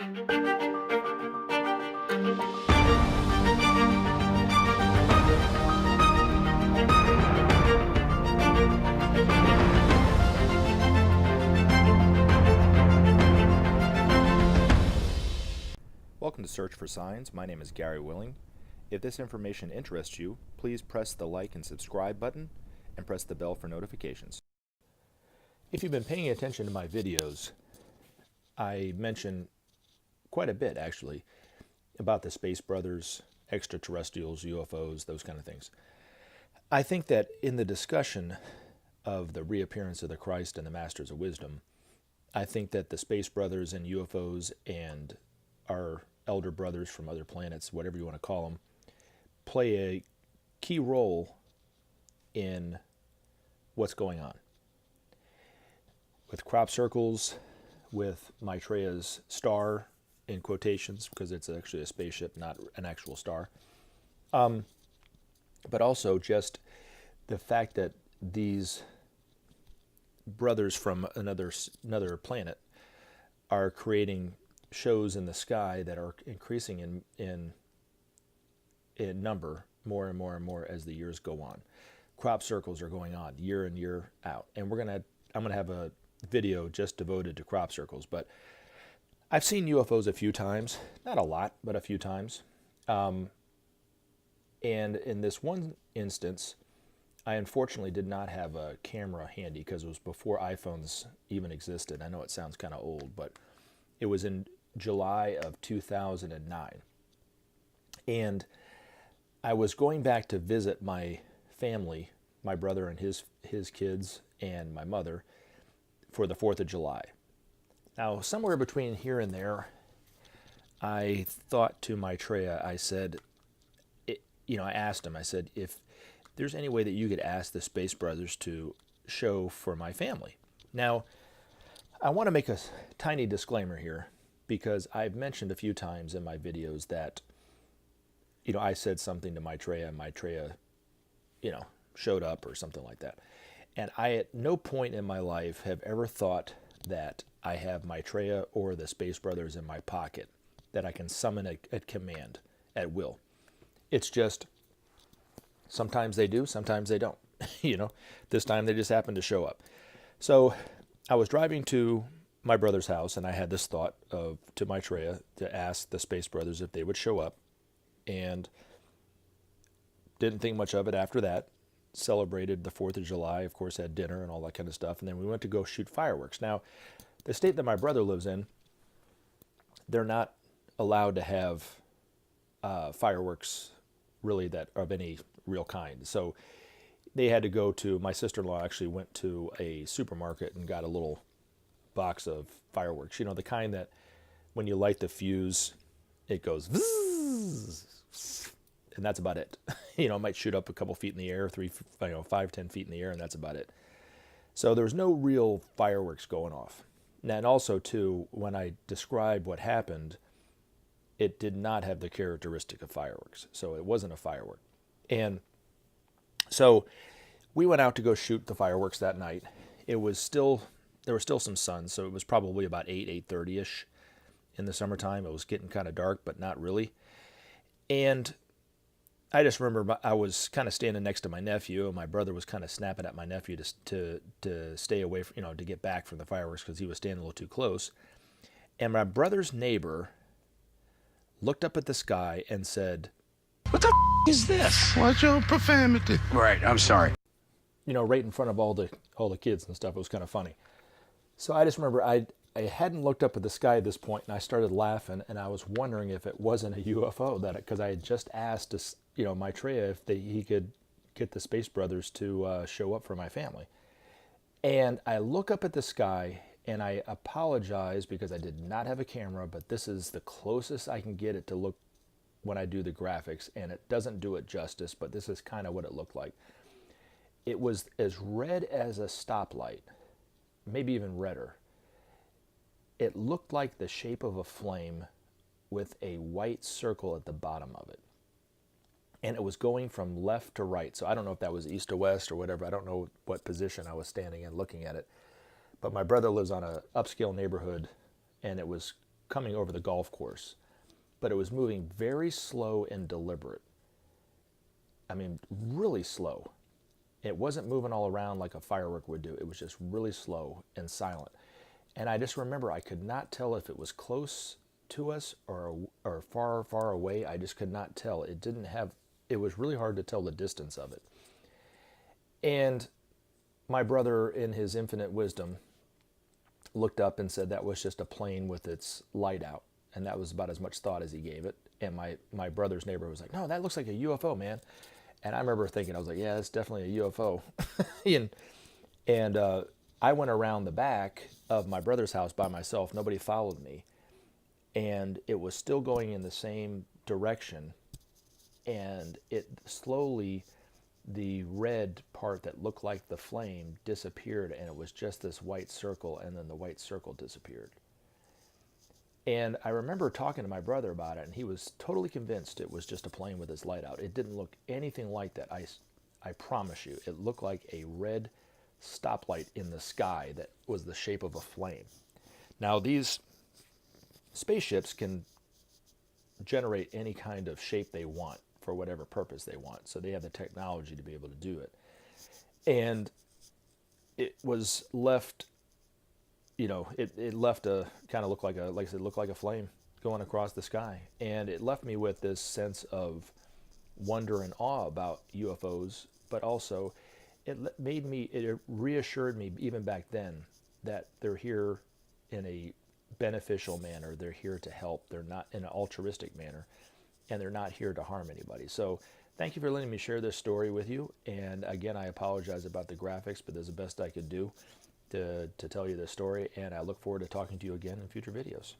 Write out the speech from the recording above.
Welcome to Search for Signs. My name is Gary Willing. If this information interests you, please press the like and subscribe button and press the bell for notifications. If you've been paying attention to my videos, I mention quite a bit actually about the Space Brothers, extraterrestrials, UFOs, those kind of things. I think that in the discussion of the reappearance of the Christ and the Masters of Wisdom, I think that the Space Brothers and UFOs and our elder brothers from other planets, whatever you want to call them, play a key role in what's going on. With crop circles, with Maitreya's star, in quotations, because it's actually a spaceship, not an actual star. But also just the fact that these brothers from another planet are creating shows in the sky that are increasing in number more and more and more as the years go on. Crop circles are going on year in, year out. And I'm gonna have a video just devoted to crop circles. But I've seen UFOs a few times, not a lot, but a few times. And in this one instance, I unfortunately did not have a camera handy because it was before iPhones even existed. I know it sounds kind of old, but it was in July of 2009. And I was going back to visit my family, my brother and his kids and my mother, for the 4th of July. Now, somewhere between here and there, I thought to Maitreya, I said, I asked him, I said, if there's any way that you could ask the Space Brothers to show for my family. Now, I want to make a tiny disclaimer here, because I've mentioned a few times in my videos that, I said something to Maitreya, and Maitreya, showed up or something like that. And I at no point in my life have ever thought that I have Maitreya or the Space Brothers in my pocket that I can summon at command, at will. It's just, sometimes they do, sometimes they don't. This time they just happened to show up. So I was driving to my brother's house, and I had this thought to Maitreya to ask the Space Brothers if they would show up, and didn't think much of it after that. Celebrated the 4th of July, of course, had dinner and all that kind of stuff, and then we went to go shoot fireworks. Now, the state that my brother lives in, they're not allowed to have fireworks really that are of any real kind. So they had to go to, my sister-in-law actually went to a supermarket and got a little box of fireworks, the kind that when you light the fuse, it goes vzz, and that's about it. It might shoot up a couple feet in the air, 5, 10 feet in the air, and that's about it. So there's no real fireworks going off. And also too, when I described what happened, it did not have the characteristic of fireworks. So it wasn't a firework. And so we went out to go shoot the fireworks that night. There was still some sun, so it was probably about 8:30ish in the summertime. It was getting kind of dark, but not really. And I just remember I was kind of standing next to my nephew, and my brother was kind of snapping at my nephew to stay away from, to get back from the fireworks because he was standing a little too close. And my brother's neighbor looked up at the sky and said, "What the is this?" Watch your profanity. Right, I'm sorry. Right in front of all the kids and stuff. It was kind of funny. So I just remember I hadn't looked up at the sky at this point, and I started laughing, and I was wondering if it wasn't a UFO, because I had just asked Maitreya if he could get the Space Brothers to show up for my family. And I look up at the sky, and I apologize because I did not have a camera, but this is the closest I can get it to look when I do the graphics, and it doesn't do it justice, but this is kind of what it looked like. It was as red as a stoplight, maybe even redder. It looked like the shape of a flame with a white circle at the bottom of it. And it was going from left to right. So I don't know if that was east to west or whatever. I don't know what position I was standing in looking at it. But my brother lives on an upscale neighborhood, and it was coming over the golf course, but it was moving very slow and deliberate. I mean, really slow. It wasn't moving all around like a firework would do. It was just really slow and silent. And I just remember I could not tell if it was close to us or far, far away. I just could not tell. It was really hard to tell the distance of it. And my brother, in his infinite wisdom, looked up and said that was just a plane with its light out. And that was about as much thought as he gave it. And my brother's neighbor was like, no, that looks like a UFO, man. And I remember thinking, I was like, yeah, it's definitely a UFO. and I went around the back of my brother's house by myself. Nobody followed me. And it was still going in the same direction. And it slowly, the red part that looked like the flame disappeared, and it was just this white circle, and then the white circle disappeared. And I remember talking to my brother about it, and he was totally convinced it was just a plane with its light out. It didn't look anything like that. I promise you, it looked like a red stoplight in the sky that was the shape of a flame. Now, these spaceships can generate any kind of shape they want for whatever purpose they want. So they have the technology to be able to do it. And it was left, it left a kind of like I said, looked like a flame going across the sky. And it left me with this sense of wonder and awe about UFOs, but also it reassured me even back then that they're here in a beneficial manner. They're here to help. They're not in an altruistic manner, and they're not here to harm anybody. So thank you for letting me share this story with you. And again, I apologize about the graphics, but that's the best I could do to tell you this story. And I look forward to talking to you again in future videos.